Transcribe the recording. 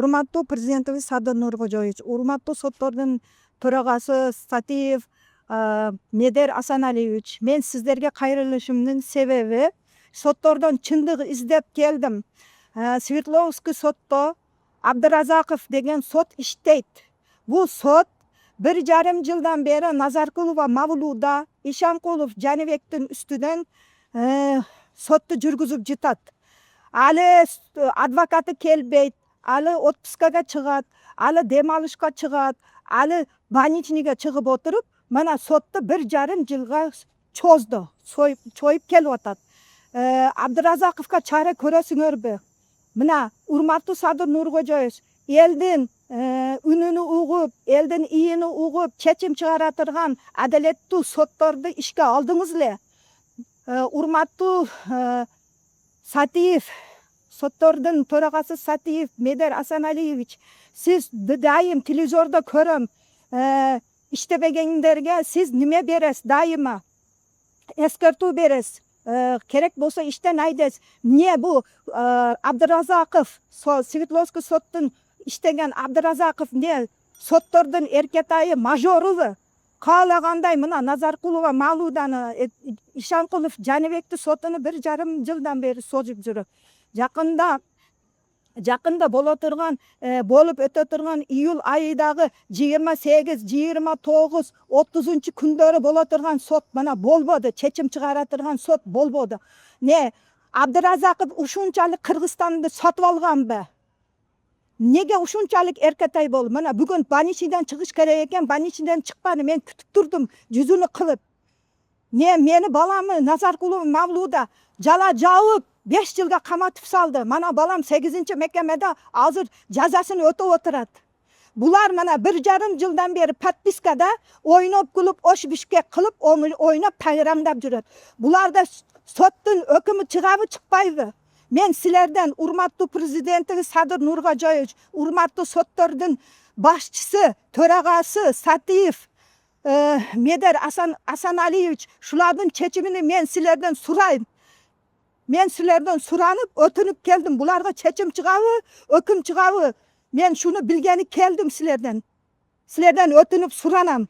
Урматтуу президентибиз Садыр Нуркожоевич, урматтуу соттордун төрагасы Сатиев Медер Асаналиевич, мен сиздерге кайрылышымдын себеби соттордон чындык издеп келдим. Свердловский сотто Абдыразаков деген сот иштейт. Бул сот 1,5 жылдан бери Назаркулова Мавлуда, Ишанкулов Жаныбектин үстүнөн сотту жүргүзүп жатат. Алы адвокаты келбейт, алы отпускага чыгат, алы дем алышка чыгат, алы больничныйга чыгып отуруп, мына сотту 1,5 жылга чозду, чоюп келип атат. Абдыразаковго чара көрөсүңөрбү? Мына урматтуу Садыр Нуркожоевич, элдин үнүнү угуп, элдин ийини угуп, чечим чыгара турган адалеттүү сотторду ишке алдыңыз эле. Урматтуу Сатиев, соттордун төрагасы Сатиев Медер Асаналиевич, сиз дайым телевизордо көрөм, иштебегендерге сиз неме бересиз? Дайыма эскертүү бересиз. Керек болсо иштен айдайсыз. Эмне бу Абдыразаков, Свердловский соттун иштеген Абдыразаков эмне соттордун эркетайы мажорубу? Каалагандай мына Назаркулова Мавлуданы, Ишанкулов Жаныбекти сотуну 1,5 жылдан бери созуп жүрөт. Жакында болуп өтө турган июль айындагы 28, 29, 30 күндөрү боло турган сот мына болбоду, чечим чыгара турган сот болбоду. Не Абдыразаков ушунчалык Кыргызстанды сатып алганбы? Неге ушунчалык эркетай болуп? Мына бүгүн больничныйдан чыгыш керек экен, больничныйдан чыкпады. Мен күтүп турдум жүзүнү кылып. Мени баламы Назаркулова Мавлуда жала жабып 5 жылга каматып салды. Мана балам 8-мекемеде азыр жазасын өтөп отурат. Булар мына 1,5 жылдан бери подпискада ойноп күлүп, ош бишкек кылып, ойноп тайраңдап жүрөт. Буларда соттун өкүмү чыгабы, чыкпайбы? Мен силерден урматтуу президентибиз Садыр Нуркожоевич, урматтуу соттордун башчысы, төрагасы Сатиев Медер Асаналиевич, шулардын чечимини мен силерден сурайм. Мен силерден суранып, өтүнүп келдим. Буларга чечим чыгабы, өкүм чыгабы? Мен шуну билгени келдим силерден. Силерден өтүнүп суранам.